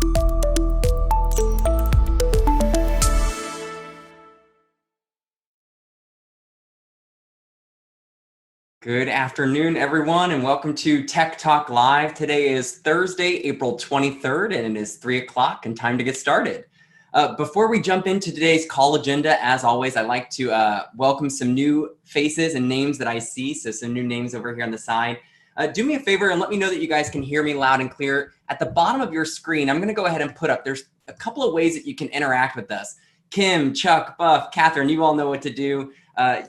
Good afternoon, everyone, and welcome to Tech Talk Live. Today is Thursday, April 23rd, and it is 3 o'clock and time to get started. Before we jump into today's call agenda, as always, I'd like to welcome some new faces and names that I see. So some new names over here on the side. Do me a favor and let me know that you guys can hear me loud and clear. At the bottom of your screen, I'm going to go ahead and put up, there's a couple of ways that you can interact with us. Kim, Chuck, Buff, Catherine, you all know what to do.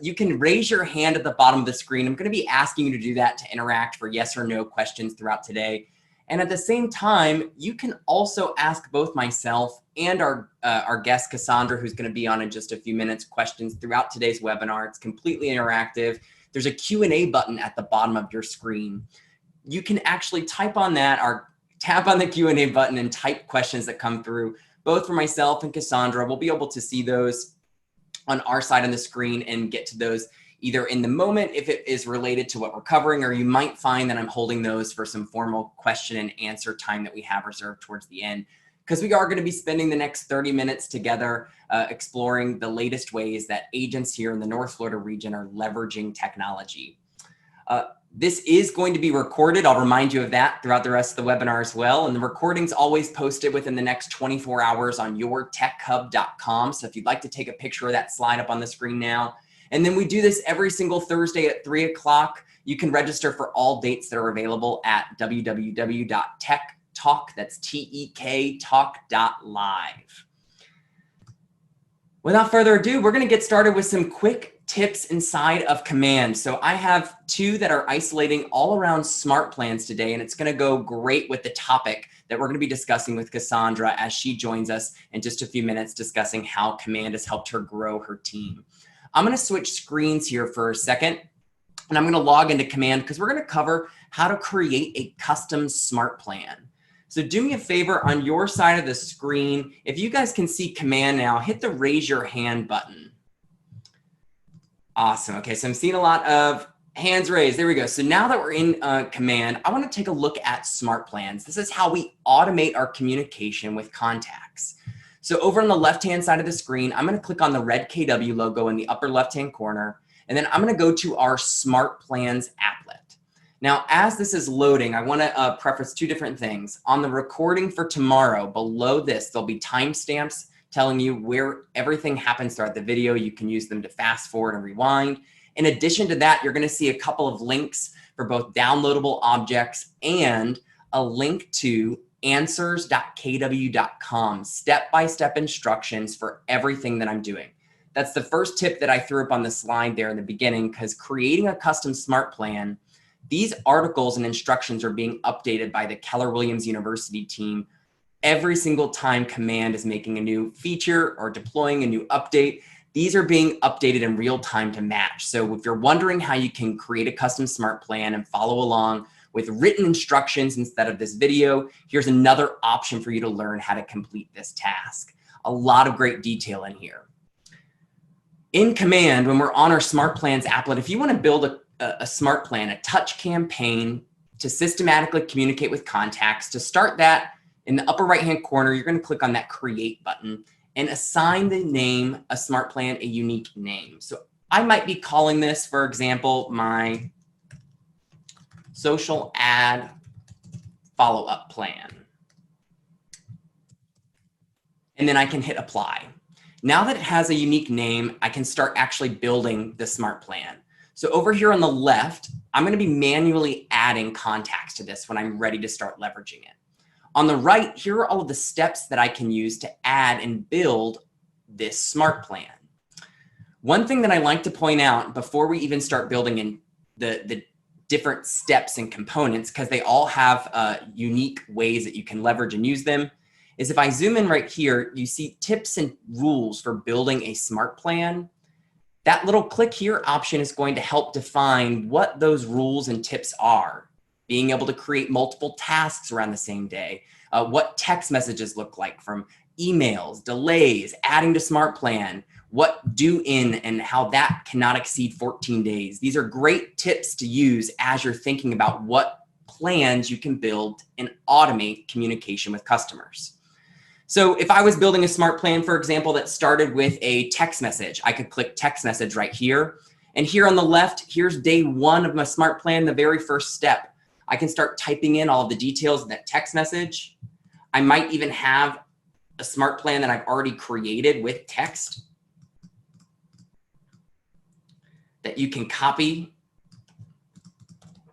You can raise your hand at the bottom of the screen. I'm going to be asking you to do that to interact for yes or no questions throughout today. And at the same time, you can also ask both myself and our guest, Cassandra, who's going to be on in just a few minutes, questions throughout today's webinar. It's completely interactive. There's a Q&A button at the bottom of your screen. You can actually type on that or tap on the Q&A button and type questions that come through, both for myself and Cassandra. We'll be able to see those on our side on the screen and get to those either in the moment if it is related to what we're covering, or you might find that I'm holding those for some formal question and answer time that we have reserved towards the end, because we are going to be spending the next 30 minutes together exploring the latest ways that agents here in the North Florida region are leveraging technology. This is going to be recorded. I'll remind you of that throughout the rest of the webinar as well. And the recording's always posted within the next 24 hours on yourtechhub.com. So if you'd like to take a picture of that slide up on the screen now. And then we do this every single Thursday at 3 o'clock. You can register for all dates that are available at www.TeK, that's TeK, talk.live. Without further ado, we're going to get started with some quick tips inside of Command. So I have two that are isolating all around smart plans today, and it's going to go great with the topic that we're going to be discussing with Cassandra as she joins us in just a few minutes, discussing how Command has helped her grow her team. I'm going to switch screens here for a second, and I'm going to log into Command because we're going to cover how to create a custom smart plan. So do me a favor on your side of the screen. If you guys can see Command now, hit the raise your hand button. Awesome. Okay, so I'm seeing a lot of hands raised. There we go. So now that we're in Command, I want to take a look at smart plans. This is how we automate our communication with contacts. So over on the left-hand side of the screen, I'm going to click on the red KW logo in the upper left-hand corner, and then I'm going to go to our Smart Plans applet. Now, as this is loading, I want to preface two different things. On the recording for tomorrow, below this, there'll be timestamps telling you where everything happens throughout the video. You can use them to fast forward and rewind. In addition to that, you're going to see a couple of links for both downloadable objects and a link to answers.kw.com, step-by-step instructions for everything that I'm doing. That's the first tip that I threw up on the slide there in the beginning, because creating a custom smart plan, these articles and instructions are being updated by the Keller Williams University team every single time Command is making a new feature or deploying a new update. These are being updated in real time to match. So if you're wondering how you can create a custom smart plan and follow along with written instructions instead of this video, here's another option for you to learn how to complete this task. A lot of great detail in here. In Command, when we're on our Smart Plans applet, if you want to build a smart plan, a touch campaign to systematically communicate with contacts, to start that, in the upper right-hand corner, you're going to click on that Create button and assign the name, a smart plan, a unique name. So I might be calling this, for example, my social ad follow-up plan. And then I can hit apply. Now that it has a unique name, I can start actually building the smart plan. So over here on the left, I'm going to be manually adding contacts to this when I'm ready to start leveraging it. On the right, here are all of the steps that I can use to add and build this smart plan. One thing that I like to point out before we even start building in the different steps and components, because they all have unique ways that you can leverage and use them, is if I zoom in right here, you see tips and rules for building a smart plan. That little click here option is going to help define what those rules and tips are. Being able to create multiple tasks around the same day, what text messages look like from emails, delays, adding to smart plan, what due in and how that cannot exceed 14 days. These are great tips to use as you're thinking about what plans you can build and automate communication with customers. So if I was building a smart plan, for example, that started with a text message, I could click text message right here. And here on the left, here's day one of my smart plan, the very first step. I can start typing in all of the details of that text message. I might even have a smart plan that I've already created with text that you can copy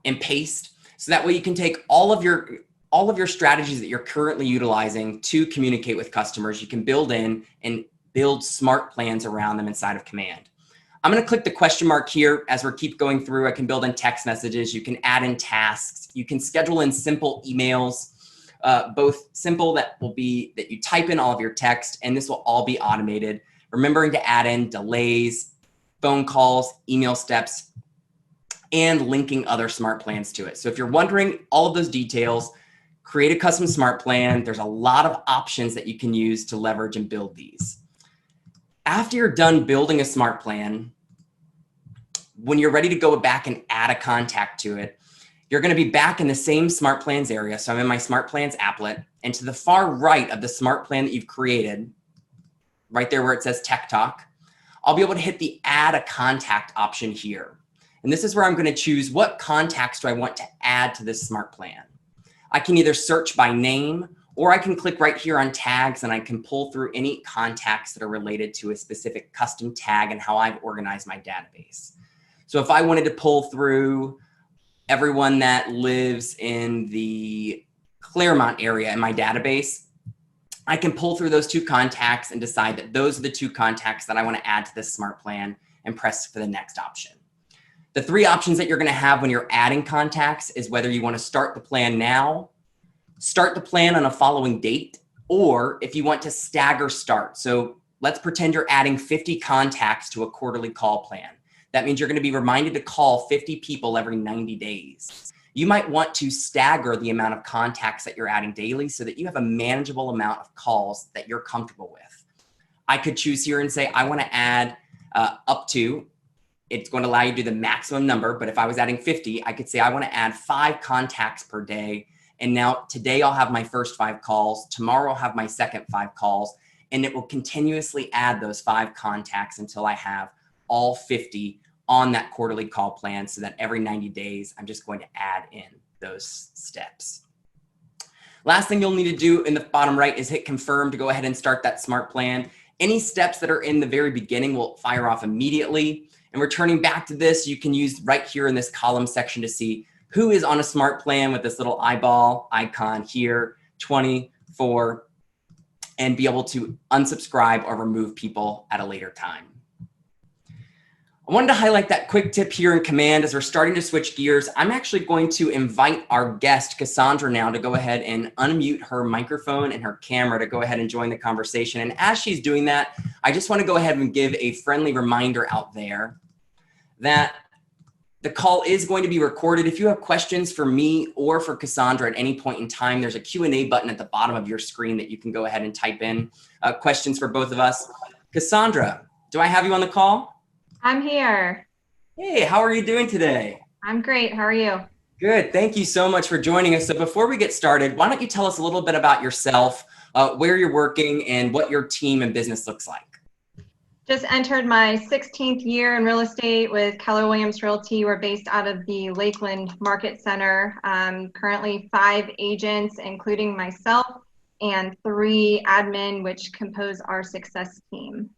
and paste. So that way you can take all of your strategies that you're currently utilizing to communicate with customers. You can build in and build smart plans around them inside of Command. I'm going to click the question mark here as we keep going through. I can build in text messages. You can add in tasks. You can schedule in simple emails, both simple that you type in all of your text, and this will all be automated. Remembering to add in delays, phone calls, email steps, and linking other smart plans to it. So if you're wondering all of those details, create a custom smart plan. There's a lot of options that you can use to leverage and build these. After you're done building a smart plan, when you're ready to go back and add a contact to it, you're going to be back in the same smart plans area. So I'm in my smart plans applet, and to the far right of the smart plan that you've created, right there where it says Tech Talk, I'll be able to hit the add a contact option here. And this is where I'm going to choose what contacts do I want to add to this smart plan. I can either search by name, or I can click right here on tags and I can pull through any contacts that are related to a specific custom tag and how I've organized my database. So if I wanted to pull through everyone that lives in the Claremont area in my database, I can pull through those two contacts and decide that those are the two contacts that I want to add to this smart plan and press for the next option. The three options that you're going to have when you're adding contacts is whether you want to start the plan now, start the plan on a following date, or if you want to stagger start. So let's pretend you're adding 50 contacts to a quarterly call plan. That means you're going to be reminded to call 50 people every 90 days. You might want to stagger the amount of contacts that you're adding daily so that you have a manageable amount of calls that you're comfortable with. I could choose here and say, I want to add up to, it's going to allow you to do the maximum number, but if I was adding 50, I could say I want to add 5 contacts per day. And now today I'll have my first 5 calls, tomorrow I'll have my second 5 calls, and it will continuously add those 5 contacts until I have all 50 on that quarterly call plan, so that every 90 days, I'm just going to add in those steps. Last thing you'll need to do in the bottom right is hit confirm to go ahead and start that smart plan. Any steps that are in the very beginning will fire off immediately. And returning back to this, you can use right here in this column section to see who is on a smart plan with this little eyeball icon here, 24, and be able to unsubscribe or remove people at a later time. I wanted to highlight that quick tip here in Command as we're starting to switch gears. I'm actually going to invite our guest, Cassandra, now to go ahead and unmute her microphone and her camera to go ahead and join the conversation. And as she's doing that, I just want to go ahead and give a friendly reminder out there that the call is going to be recorded. If you have questions for me or for Cassandra at any point in time, there's a Q&A button at the bottom of your screen that you can go ahead and type in questions for both of us. Cassandra, do I have you on the call? I'm here. Hey, how are you doing today? I'm great. How are you? Good. Thank you so much for joining us. So before we get started, why don't you tell us a little bit about yourself, where you're working, and what your team and business looks like? Just entered my 16th year in real estate with Keller Williams Realty. We're based out of the Lakeland Market Center. Currently 5 agents, including myself, and 3 admin, which compose our success team.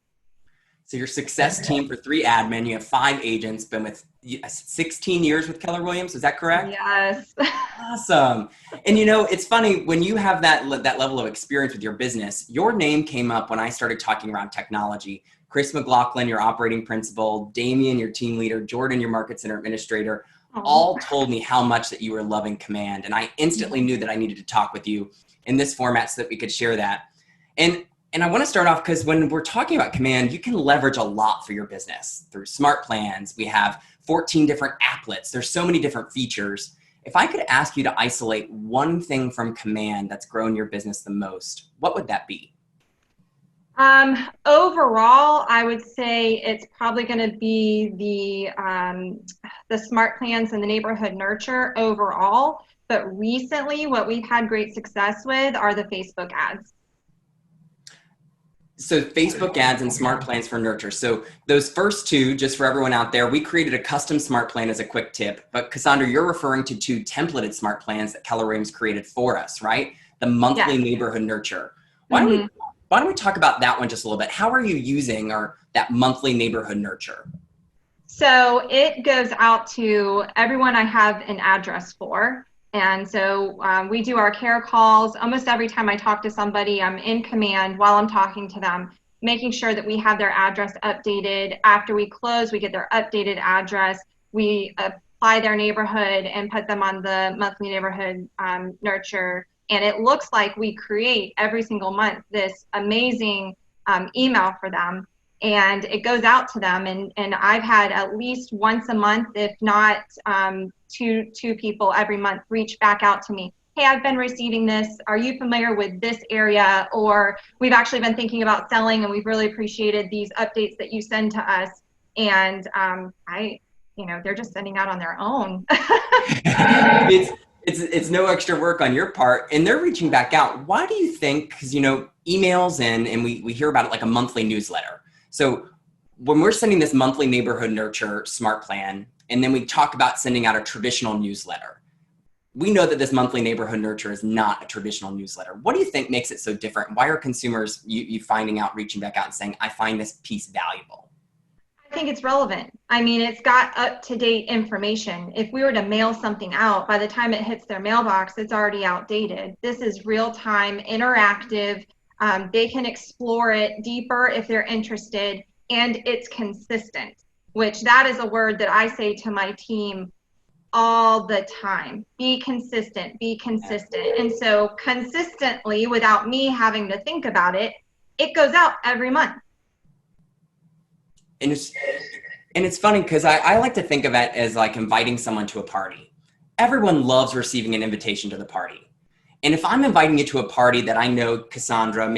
So your success team for 3 admin, you have 5 agents, been with 16 years with Keller Williams. Is that correct? Yes. Awesome. And you know, it's funny when you have that level of experience with your business, your name came up when I started talking around technology. Chris McLaughlin, your operating principal, Damian, your team leader, Jordan, your market center administrator, all told me how much that you were loving Command. And I instantly knew that I needed to talk with you in this format so that we could share that. And I want to start off because when we're talking about Command, you can leverage a lot for your business through smart plans. We have 14 different applets. There's so many different features. If I could ask you to isolate one thing from Command that's grown your business the most, what would that be? Overall, I would say it's probably going to be the smart plans and the neighborhood nurture overall. But recently, what we've had great success with are the Facebook ads. So Facebook ads and smart plans for nurture. So those first two, just for everyone out there, we created a custom smart plan as a quick tip. But Cassandra, you're referring to two templated smart plans that Keller Williams created for us, right? The monthly neighborhood nurture. Why don't we talk about that one just a little bit? How are you using that monthly neighborhood nurture? So it goes out to everyone I have an address for. And so we do our care calls. Almost every time I talk to somebody, I'm in command while I'm talking to them, making sure that we have their address updated. After we close, we get their updated address. We apply their neighborhood and put them on the monthly neighborhood nurture. And it looks like we create every single month this amazing email for them. And it goes out to them. And I've had at least once a month, if not two people every month, reach back out to me. Hey, I've been receiving this. Are you familiar with this area? Or we've actually been thinking about selling, and we've really appreciated these updates that you send to us. And they're just sending out on their own. It's no extra work on your part, and they're reaching back out. Why do you think? Because emails and we hear about it like a monthly newsletter. So when we're sending this monthly neighborhood nurture smart plan, and then we talk about sending out a traditional newsletter, we know that this monthly neighborhood nurture is not a traditional newsletter. What do you think makes it so different? Why are consumers you finding out, reaching back out and saying, I find this piece valuable? I think it's relevant. I mean, it's got up-to-date information. If we were to mail something out, by the time it hits their mailbox, it's already outdated. This is real-time, interactive. They can explore it deeper if they're interested, and it's consistent, which that is a word that I say to my team all the time. Be consistent, be consistent. And so consistently, without me having to think about it, it goes out every month. And it's funny because I like to think of it as like inviting someone to a party. Everyone loves receiving an invitation to the party. And if I'm inviting you to a party that I know, Cassandra,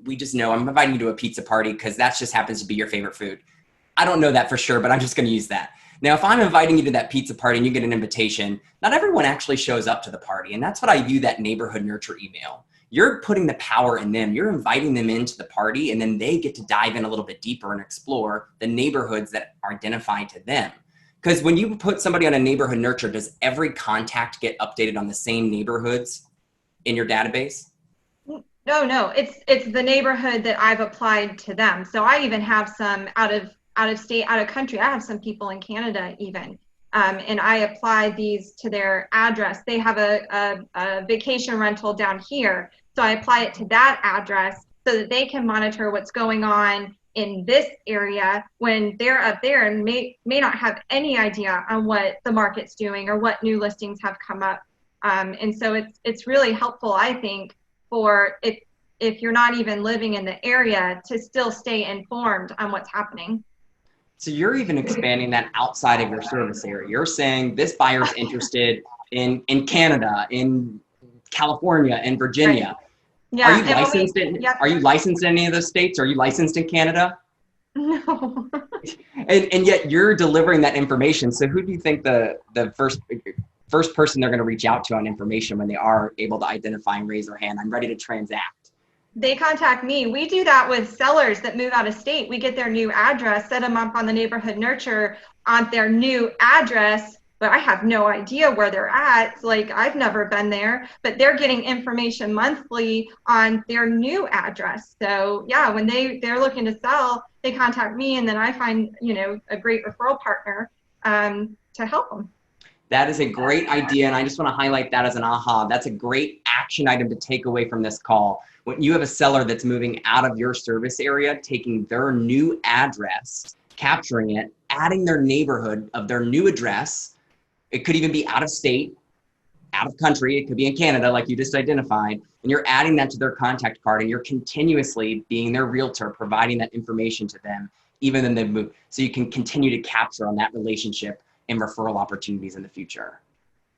we just know I'm inviting you to a pizza party because that just happens to be your favorite food. I don't know that for sure, but I'm just going to use that. Now, if I'm inviting you to that pizza party and you get an invitation, not everyone actually shows up to the party. And that's what I view that neighborhood nurture email. You're putting the power in them. You're inviting them into the party, and then they get to dive in a little bit deeper and explore the neighborhoods that are identified to them. Because when you put somebody on a neighborhood nurture, does every contact get updated on the same neighborhoods in your database? No, it's the neighborhood that I've applied to them. So I even have some out of state, out of country. I have some people in Canada even. And I apply these to their address. They have a vacation rental down here. So I apply it to that address so that they can monitor what's going on in this area when they're up there and may not have any idea on what the market's doing or what new listings have come up. And so it's really helpful, I think, for if you're not even living in the area to still stay informed on what's happening. So you're even expanding that outside of your service area. You're saying this buyer's interested in Canada, in California, in Virginia. Right. Yeah. Are you licensed in any of those states? Are you licensed in Canada? No. and yet you're delivering that information. So who do you think the first person they're going to reach out to on information when they are able to identify and raise their hand? I'm ready to transact. They contact me. We do that with sellers that move out of state. We get their new address, set them up on the neighborhood nurture on their new address, but I have no idea where they're at. Like, I've never been there, but they're getting information monthly on their new address. So yeah, when they're looking to sell, they contact me, and then I find, a great referral partner to help them. That is a great idea, and I just want to highlight that as an aha. That's a great action item to take away from this call. When you have a seller that's moving out of your service area, taking their new address, capturing it, adding their neighborhood of their new address, it could even be out of state, out of country, it could be in Canada like you just identified, and you're adding that to their contact card, and you're continuously being their realtor, providing that information to them, even when they've moved. So you can continue to capture on that relationship and referral opportunities in the future.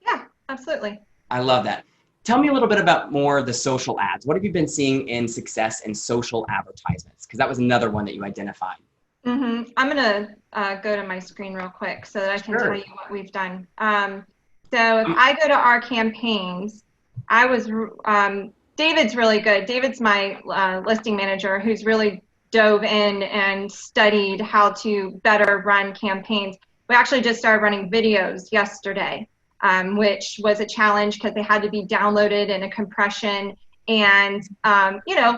Yeah, absolutely. I love that. Tell me a little bit about more the social ads. What have you been seeing in success in social advertisements? Because that was another one that you identified. I'm going to go to my screen real quick so that I can tell you what we've done. So if I go to our campaigns, I was David's really good. David's my listing manager who's really dove in and studied how to better run campaigns. We actually just started running videos yesterday, which was a challenge because they had to be downloaded in a compression. And,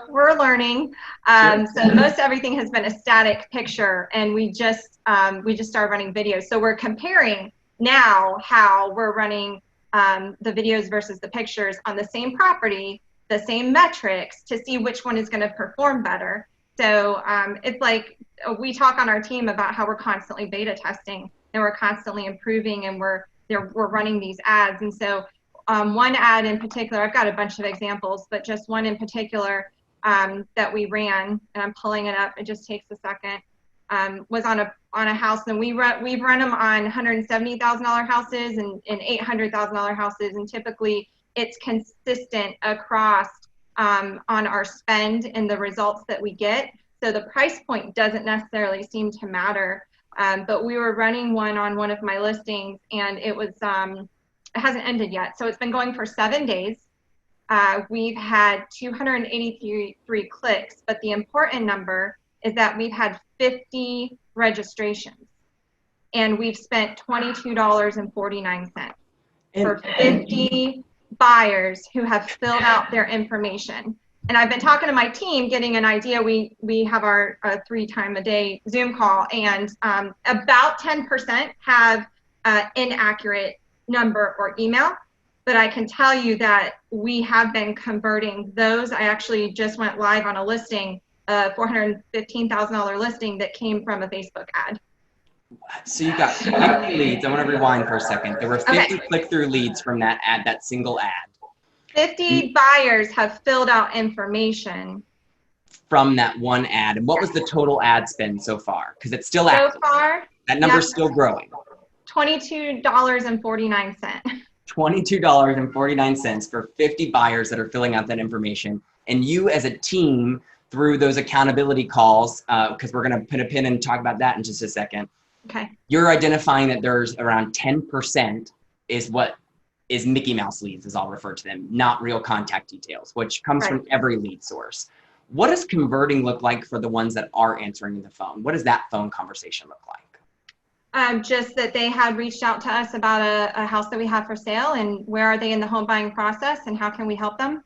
we're learning. So most everything has been a static picture, and we just started running videos. So we're comparing now how we're running the videos versus the pictures on the same property, the same metrics, to see which one is going to perform better. So it's like we talk on our team about how we're constantly beta testing and we're constantly improving, and we're running these ads. And so one ad in particular, I've got a bunch of examples, but just one in particular that we ran, and I'm pulling it up, it just takes a second, was on a house, and we've run them on $170,000 houses and $800,000 houses, and typically it's consistent across on our spend and the results that we get. So the price point doesn't necessarily seem to matter. But we were running one on one of my listings, and it was it hasn't ended yet. So it's been going for 7 days. We've had 283 clicks, but the important number is that we've had 50 registrations, and we've spent $22.49 for 50 buyers who have filled out their information. And I've been talking to my team, getting an idea. We have our 3-time-a-day Zoom call, and about 10% have inaccurate number or email. But I can tell you that we have been converting those. I actually just went live on a listing, a $415,000 listing that came from a Facebook ad. So you got 50 leads. I want to rewind for a second. There were 50 click-through leads from that ad, that single ad. 50 buyers have filled out information from that one ad. And what was the total ad spend so far? Because it's still active. So far, that number's still growing. $22.49. $22.49 for 50 buyers that are filling out that information. And you as a team, through those accountability calls, because we're going to put a pin and talk about that in just a second. Okay. You're identifying that there's around 10% is what is Mickey Mouse leads, as I'll refer to them, not real contact details, which comes from every lead source. What does converting look like for the ones that are answering the phone? What does that phone conversation look like? Just that they had reached out to us about a house that we have for sale, and where are they in the home buying process, and how can we help them?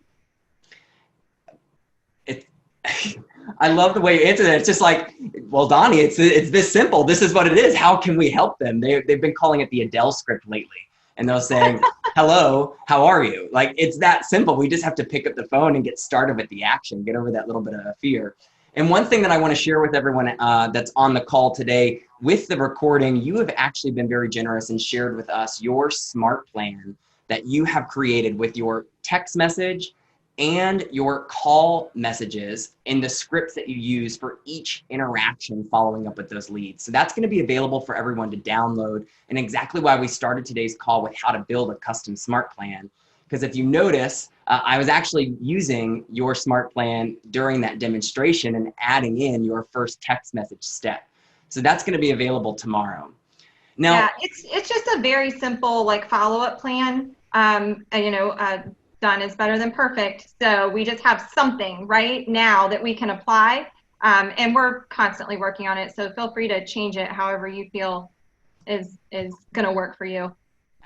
I love the way you answer that. It's just like, well, Donnie, it's this simple. This is what it is. How can we help them? They've been calling it the Adele script lately. And they'll say, hello, how are you? Like, it's that simple. We just have to pick up the phone and get started with the action, get over that little bit of fear. And one thing that I want to share with everyone that's on the call today, with the recording, you have actually been very generous and shared with us your SmartPlan that you have created with your text message and your call messages in the scripts that you use for each interaction following up with those leads. So that's going to be available for everyone to download, and exactly why we started today's call with how to build a custom SmartPlan. Because if you notice, I was actually using your SmartPlan during that demonstration and adding in your first text message step. So that's going to be available tomorrow. Now, yeah, it's just a very simple follow-up plan. Done is better than perfect. So we just have something right now that we can apply, and we're constantly working on it. So feel free to change it however you feel is going to work for you.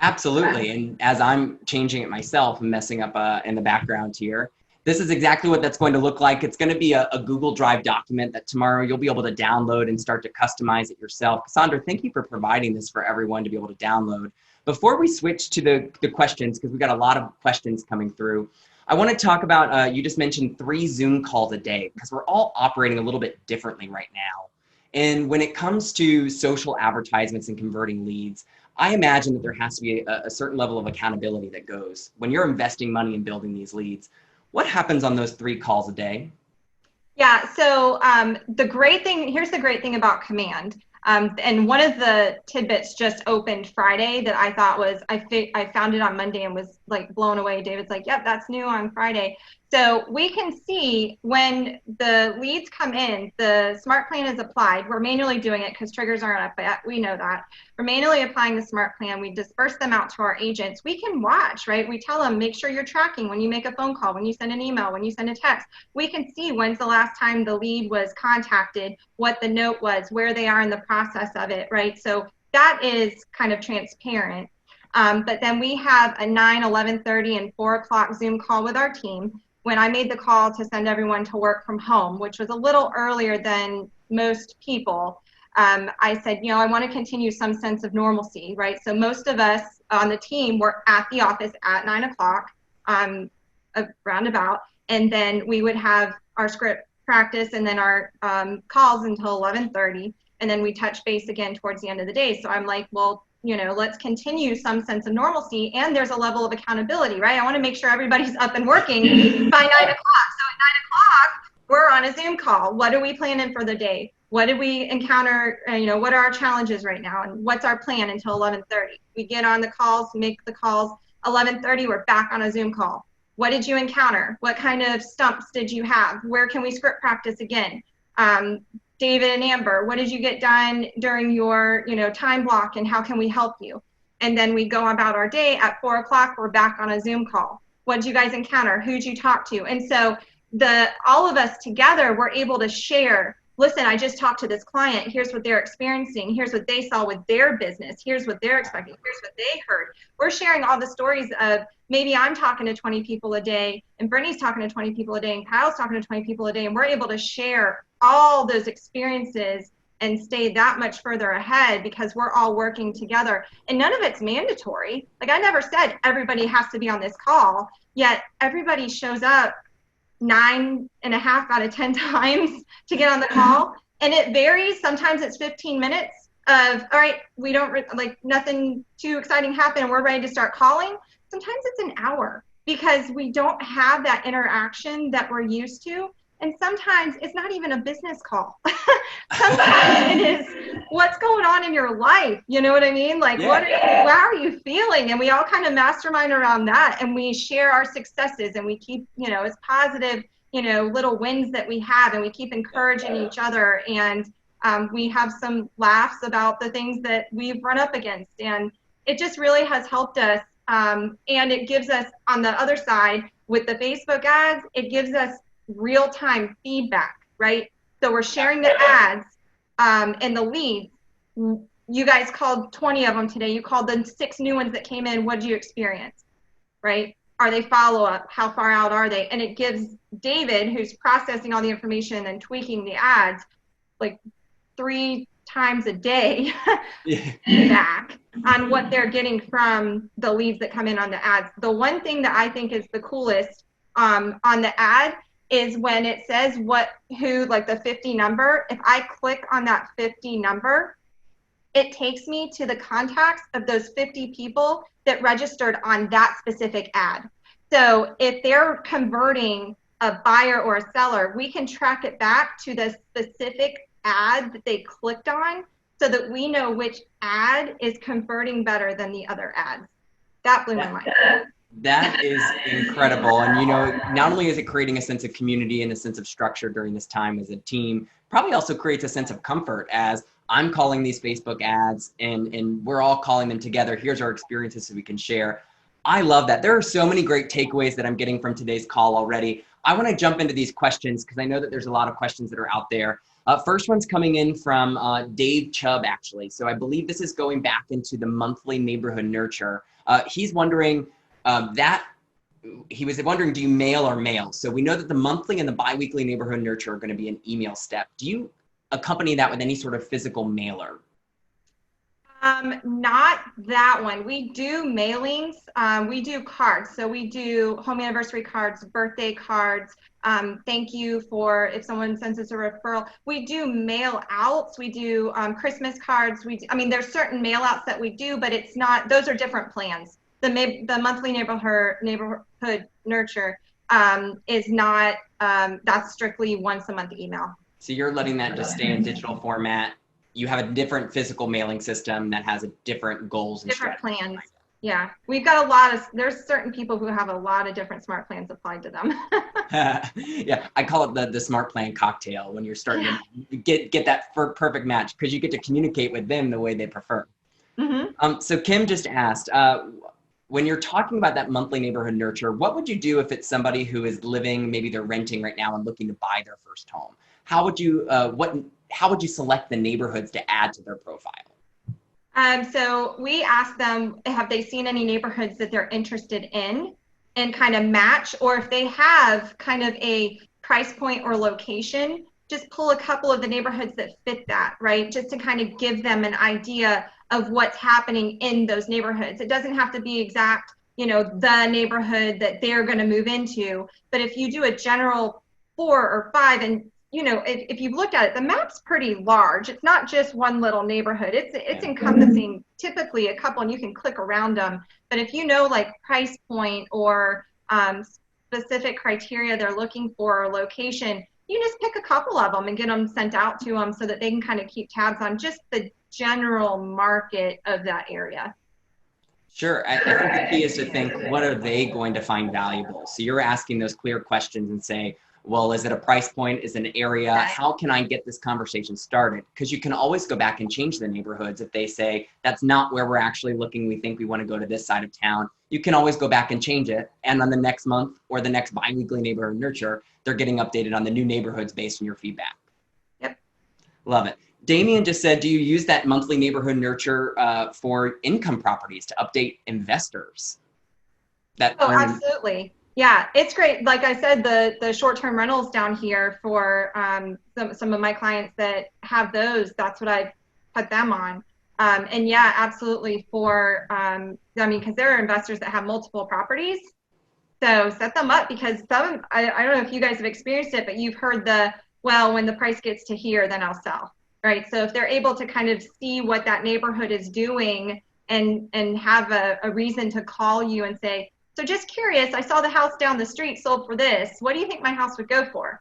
Absolutely. And as I'm changing it myself and messing up in the background here, this is exactly what that's going to look like. It's going to be a Google Drive document that tomorrow you'll be able to download and start to customize it yourself. Cassandra, thank you for providing this for everyone to be able to download. Before we switch to the questions, because we've got a lot of questions coming through, I want to talk about, you just mentioned 3 Zoom calls a day, because we're all operating a little bit differently right now. And when it comes to social advertisements and converting leads, I imagine that there has to be a certain level of accountability that goes. When you're investing money in building these leads, what happens on those 3 calls a day? Yeah, so here's the great thing about Command. And one of the tidbits just opened Friday that I thought was, I found it on Monday and was blown away. David's like, yep, that's new on Friday. So we can see when the leads come in, the SmartPlan is applied. We're manually doing it because triggers aren't up yet. We know that. We're manually applying the SmartPlan. We disperse them out to our agents. We can watch, right? We tell them, make sure you're tracking when you make a phone call, when you send an email, when you send a text. We can see when's the last time the lead was contacted, what the note was, where they are in the process of it, right? So that is kind of transparent. But then we have a 9, 11:30, and 4 o'clock Zoom call with our team. When I made the call to send everyone to work from home, which was a little earlier than most people, I said, you know, I want to continue some sense of normalcy, right? So most of us on the team were at the office at 9 o'clock, roundabout, and then we would have our script practice and then our calls until 11:30, and then we touch base again towards the end of the day. So I'm like, well, you know, let's continue some sense of normalcy, and there's a level of accountability, right? I want to make sure everybody's up and working by 9 o'clock. So at 9 o'clock, we're on a Zoom call. What are we planning for the day? What did we encounter? You know, what are our challenges right now? And what's our plan until 11:30? We get on the calls, make the calls. 11:30, we're back on a Zoom call. What did you encounter? What kind of stumps did you have? Where can we script practice again? David and Amber, what did you get done during your, you know, time block, and how can we help you? And then we go about our day. At 4 o'clock, we're back on a Zoom call. What did you guys encounter? Who'd you talk to? And so all of us together were able to share, listen, I just talked to this client. Here's what they're experiencing. Here's what they saw with their business. Here's what they're expecting. Here's what they heard. We're sharing all the stories of maybe I'm talking to 20 people a day, and Brittany's talking to 20 people a day, and Kyle's talking to 20 people a day, and we're able to share all those experiences and stay that much further ahead because we're all working together. And none of it's mandatory. Like, I never said everybody has to be on this call, yet everybody shows up 9.5 out of 10 times to get on the call. And it varies. Sometimes it's 15 minutes of, all right, we don't, like, nothing too exciting happened, we're ready to start calling. Sometimes it's an hour because we don't have that interaction that we're used to. And sometimes it's not even a business call. Sometimes it is, what's going on in your life? You know what I mean? Like, yeah. How are you feeling? And we all kind of mastermind around that, and we share our successes, and we keep, you know, as positive, you know, little wins that we have, and we keep encouraging each other. And we have some laughs about the things that we've run up against. And it just really has helped us. And it gives us, on the other side, with the Facebook ads, it gives us real-time feedback, right? So we're sharing the ads and the leads. You guys called 20 of them today. You called the 6 new ones that came in. What did you experience, right? Are they follow-up? How far out are they? And it gives David, who's processing all the information and tweaking the ads, like 3 times a day back on what they're getting from the leads that come in on the ads. The one thing that I think is the coolest on the ad is when it says who, like the 50 number. If I click on that 50 number, it takes me to the contacts of those 50 people that registered on that specific ad. So if they're converting a buyer or a seller, we can track it back to the specific ad that they clicked on so that we know which ad is converting better than the other ads. That blew my mind. That is incredible. And, you know, not only is it creating a sense of community and a sense of structure during this time as a team, probably also creates a sense of comfort as I'm calling these Facebook ads and we're all calling them together. Here's our experiences so we can share. I love that. There are so many great takeaways that I'm getting from today's call already. I want to jump into these questions because I know that there's a lot of questions that are out there. First one's coming in from Dave Chubb, actually. So I believe this is going back into the monthly neighborhood nurture. He's wondering, he was wondering, do you mail or mail? So we know that the monthly and the biweekly neighborhood nurture are going to be an email step. Do you accompany that with any sort of physical mailer? Not that one. We do mailings. We do cards. So we do home anniversary cards, birthday cards. Thank you for if someone sends us a referral. We do mail outs. We do Christmas cards. I mean, there's certain mail outs that we do, but it's not, those are different plans. The monthly neighborhood nurture is not, that's strictly once a month email. So you're letting that just stay in digital format. You have a different physical mailing system that has a different goals and different plans. Yeah, we've got there's certain people who have a lot of different smart plans applied to them. Yeah, I call it the SmartPlan cocktail when you're starting to get that perfect match because you get to communicate with them the way they prefer. So Kim just asked, when you're talking about that monthly neighborhood nurture, what would you do if it's somebody who is living, maybe they're renting right now and looking to buy their first home? How would you select the neighborhoods to add to their profile? So we asked them, have they seen any neighborhoods that they're interested in and kind of match, or if they have kind of a price point or location, just pull a couple of the neighborhoods that fit that, right? Just to kind of give them an idea of what's happening in those neighborhoods. It doesn't have to be exact, the neighborhood that they're going to move into, but if you do a general 4 or 5, and if you've looked at it, the map's pretty large. It's not just one little neighborhood. It's encompassing typically a couple, and you can click around them. But if like price point or specific criteria they're looking for or location, you just pick a couple of them and get them sent out to them so that they can kind of keep tabs on just the general market of that area. Sure. I think the key is to think, what are they going to find valuable? So you're asking those clear questions and say, well, is it a price point? Is it an area? How can I get this conversation started? Because you can always go back and change the neighborhoods. If they say, that's not where we're actually looking, we think we want to go to this side of town, you can always go back and change it. And on the next month or the next biweekly neighborhood nurture, they're getting updated on the new neighborhoods based on your feedback. Yep. Love it. Damien just said, do you use that monthly neighborhood nurture for income properties to update investors? Absolutely. Yeah, it's great. Like I said, the short-term rentals down here for some of my clients that have those, that's what I put them on. And yeah, absolutely for, because there are investors that have multiple properties. So set them up, because I don't know if you guys have experienced it, but you've heard when the price gets to here, then I'll sell, right? So if they're able to kind of see what that neighborhood is doing and have a reason to call you and say, so just curious, I saw the house down the street sold for this. What do you think my house would go for?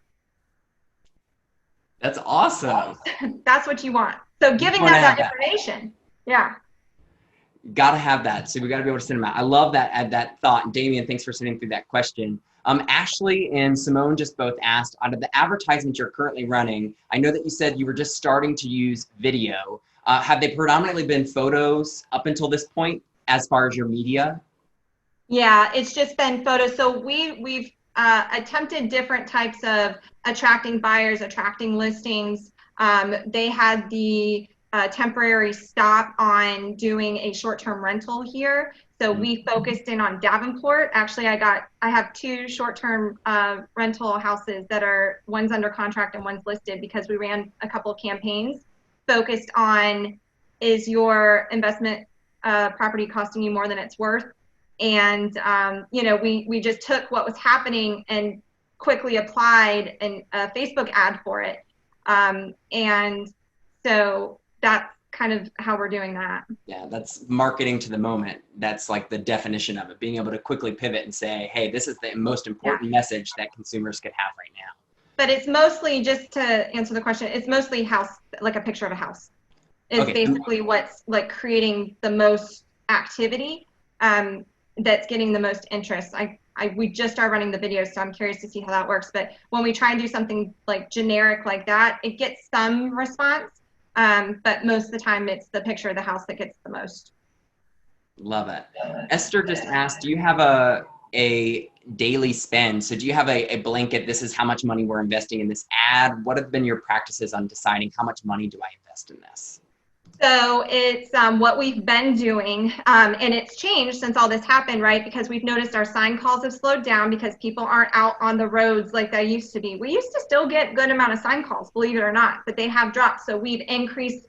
That's awesome. That's what you want. So giving them that information. Yeah. Got to have that. So we got to be able to send them out. I love that thought. And Damien, thanks for sending through that question. Ashley and Simone just both asked, out of the advertisements you're currently running, I know that you said you were just starting to use video. Have they predominantly been photos up until this point as far as your media? Yeah, it's just been photos. So we've attempted different types of attracting buyers, attracting listings. They had the temporary stop on doing a short-term rental here. So we focused in on Davenport. Actually, I have 2 short-term rental houses that one's under contract and one's listed, because we ran a couple of campaigns focused on, is your investment property costing you more than it's worth? And, we just took what was happening and quickly applied a Facebook ad for it. And so that's kind of how we're doing that. Yeah, that's marketing to the moment. That's like the definition of it, being able to quickly pivot and say, hey, this is the most important message that consumers could have right now. But it's mostly, just to answer the question, it's mostly house, like a picture of a house is basically what's like creating the most activity. That's getting the most interest. We just started running the videos, so I'm curious to see how that works. But when we try and do something like generic like that, it gets some response. But most of the time, it's the picture of the house that gets the most. Love it. Esther just asked, do you have a daily spend? So do you have a blanket, this is how much money we're investing in this ad? What have been your practices on deciding how much money do I invest in this? So it's what we've been doing, and it's changed since all this happened, right? Because we've noticed our sign calls have slowed down because people aren't out on the roads like they used to be. We used to still get a good amount of sign calls, believe it or not, but they have dropped. So we've increased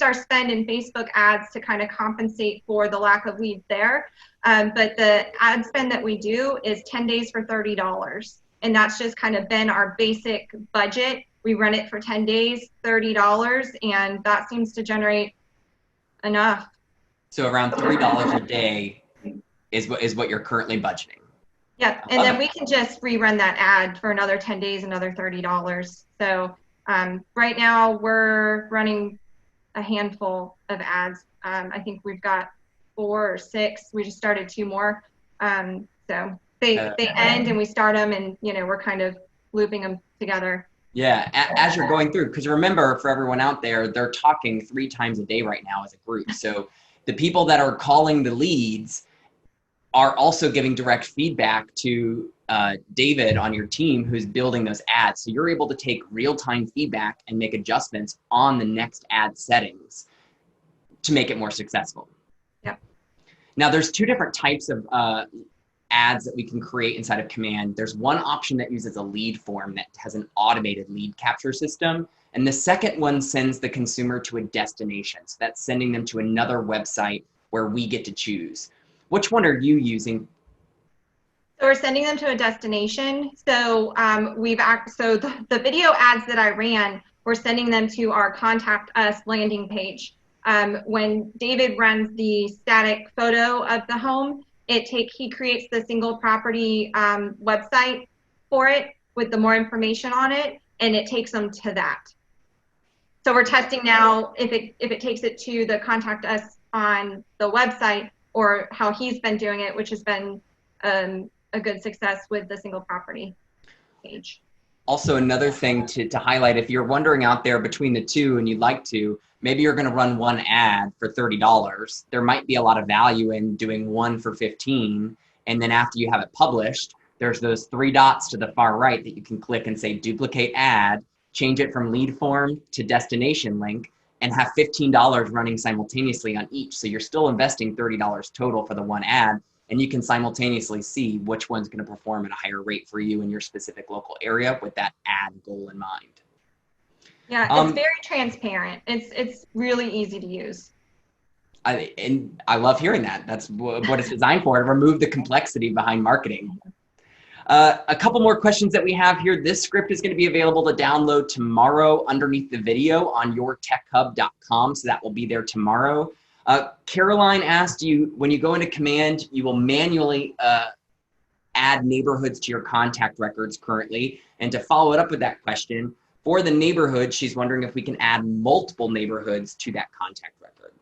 our spend in Facebook ads to kind of compensate for the lack of leads there. But the ad spend that we do is 10 days for $30. And that's just kind of been our basic budget. We run it for 10 days, $30, and that seems to generate enough. So around $3 a day is what you're currently budgeting. Yep, and then we can just rerun that ad for another 10 days, another $30. So right now we're running a handful of ads. I think we've got 4 or 6. We just started 2 more. So they end and we start them, and we're kind of looping them together. Yeah, as you're going through, because remember, for everyone out there, they're talking 3 times a day right now as a group. So the people that are calling the leads are also giving direct feedback to David on your team who's building those ads. So you're able to take real-time feedback and make adjustments on the next ad settings to make it more successful. Yep. Now there's 2 different types of ads that we can create inside of Command. There's one option that uses a lead form that has an automated lead capture system. And the second one sends the consumer to a destination. So that's sending them to another website where we get to choose. Which one are you using? So we're sending them to a destination. So the video ads that I ran, we're sending them to our Contact Us landing page. When David runs the static photo of the home, he creates the single property website for it with the more information on it, and it takes them to that. So we're testing now if it takes it to the Contact Us on the website, or how he's been doing it, which has been a good success with the single property page. Also, another thing to highlight, if you're wondering out there between the 2 and you'd like to, maybe you're going to run one ad for $30. There might be a lot of value in doing one for $15. And then after you have it published, there's those 3 dots to the far right that you can click and say duplicate ad, change it from lead form to destination link, and have $15 running simultaneously on each. So you're still investing $30 total for the one ad, and you can simultaneously see which one's going to perform at a higher rate for you in your specific local area with that ad goal in mind. Yeah, it's very transparent. It's really easy to use. And I love hearing that. That's what it's designed for, to remove the complexity behind marketing. A couple more questions that we have here. This script is going to be available to download tomorrow underneath the video on yourtechhub.com. So that will be there tomorrow. Caroline asked you, when you go into Command, you will manually add neighborhoods to your contact records currently. And to follow it up with that question, for the neighborhood, she's wondering if we can add multiple neighborhoods to that contact record.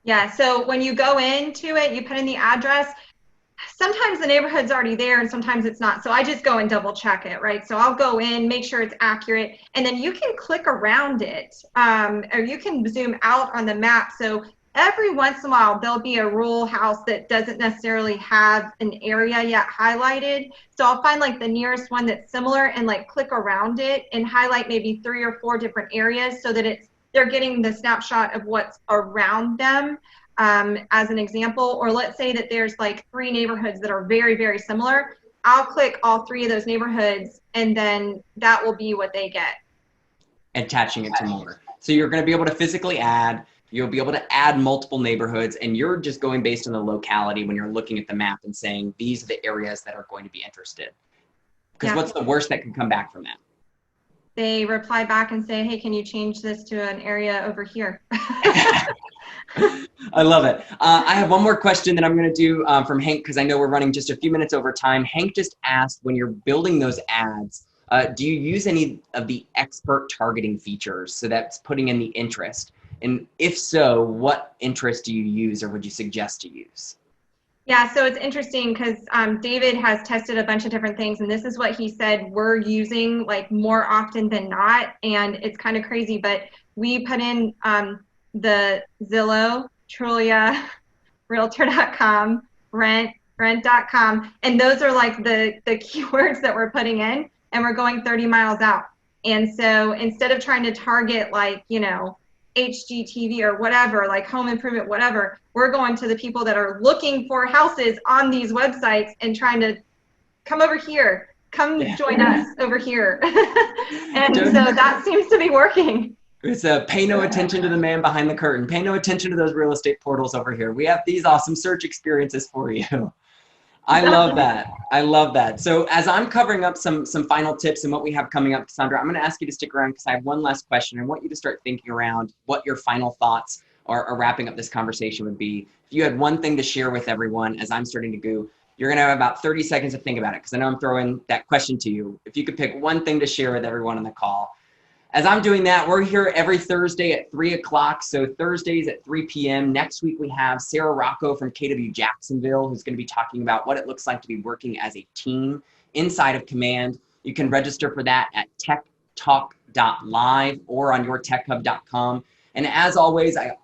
Yeah, so when you go into it, you put in the address. Sometimes the neighborhood's already there and sometimes it's not. So I just go and double check it, right? So I'll go in, make sure it's accurate, and then you can click around it, or you can zoom out on the map. So every once in a while, there'll be a rural house that doesn't necessarily have an area yet highlighted. So I'll find like the nearest one that's similar and like click around it and highlight maybe 3 or 4 different areas so that they're getting the snapshot of what's around them. As an example, or let's say that there's like 3 neighborhoods that are very, very similar. I'll click all 3 of those neighborhoods, and then that will be what they get. Attaching it to more. So you're going to be able to physically add, you'll be able to add multiple neighborhoods, and you're just going based on the locality when you're looking at the map and saying, these are the areas that are going to be interested. Because what's the worst that can come back from that? They reply back and say, hey, can you change this to an area over here? I love it. I have one more question that I'm going to do from Hank, because I know we're running just a few minutes over time. Hank just asked, when you're building those ads, do you use any of the expert targeting features? So that's putting in the interest. And if so, what interest do you use or would you suggest to use? Yeah, so it's interesting because David has tested a bunch of different things, and this is what he said we're using like more often than not, and it's kind of crazy, but we put in the Zillow, Trulia, Realtor.com, Rent.com, and those are like the keywords that we're putting in, and we're going 30 miles out. And so instead of trying to target like, HGTV or whatever, like home improvement, whatever, we're going to the people that are looking for houses on these websites and trying to come over here, join us over here. And so that seems to be working. It's pay no attention to the man behind the curtain. Pay no attention to those real estate portals over here. We have these awesome search experiences for you. I love that. I love that. So as I'm covering up some final tips and what we have coming up, Cassandra, I'm going to ask you to stick around because I have one last question. I want you to start thinking around what your final thoughts or wrapping up this conversation would be. If you had one thing to share with everyone as I'm starting to go, you're going to have about 30 seconds to think about it because I know I'm throwing that question to you. If you could pick one thing to share with everyone on the call, as I'm doing that, we're here every Thursday at 3 o'clock. So Thursdays at 3 p.m. Next week, we have Sarah Rocco from KW Jacksonville, who's going to be talking about what it looks like to be working as a team inside of Command. You can register for that at techtalk.live or on yourtechhub.com. And as always, I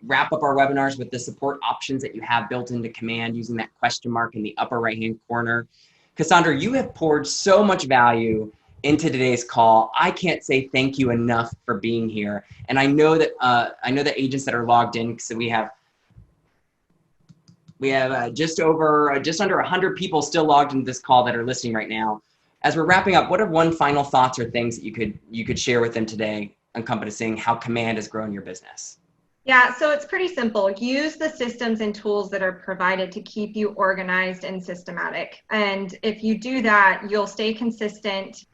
wrap up our webinars with the support options that you have built into Command using that question mark in the upper right-hand corner. Cassandra, you have poured so much value into today's call. I can't say thank you enough for being here. And I know that agents that are logged in, so we have just under 100 people still logged into this call that are listening right now. As we're wrapping up, what are one final thoughts or things that you could share with them today, encompassing how Command has grown your business? Yeah, so it's pretty simple. Use the systems and tools that are provided to keep you organized and systematic. And if you do that, you'll stay consistent.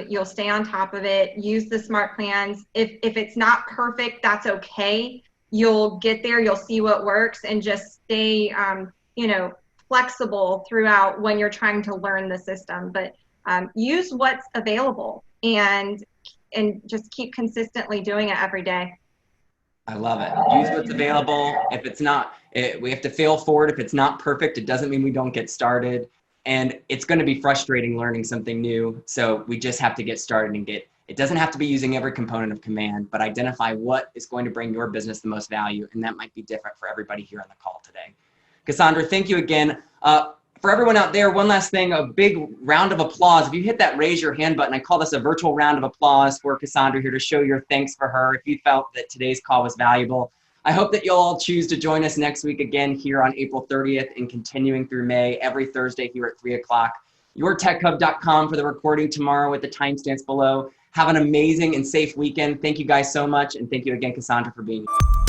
You'll stay on top of it. Use the smart plans. If it's not perfect, that's okay. You'll get there. You'll see what works, and just stay, flexible throughout when you're trying to learn the system. But use what's available and just keep consistently doing it every day. I love it. Use what's available. If it's not, we have to fail forward. If it's not perfect, it doesn't mean we don't get started. And it's going to be frustrating learning something new. So we just have to get started and it doesn't have to be using every component of Command, but identify what is going to bring your business the most value. And that might be different for everybody here on the call today. Cassandra, thank you again. For everyone out there, one last thing, a big round of applause. If you hit that raise your hand button, I call this a virtual round of applause for Cassandra here to show your thanks for her if you felt that today's call was valuable. I hope that you'll all choose to join us next week again here on April 30th and continuing through May every Thursday here at 3 o'clock. yourtechhub.com for the recording tomorrow with the timestamps below. Have an amazing and safe weekend. Thank you guys so much. And thank you again, Cassandra, for being here.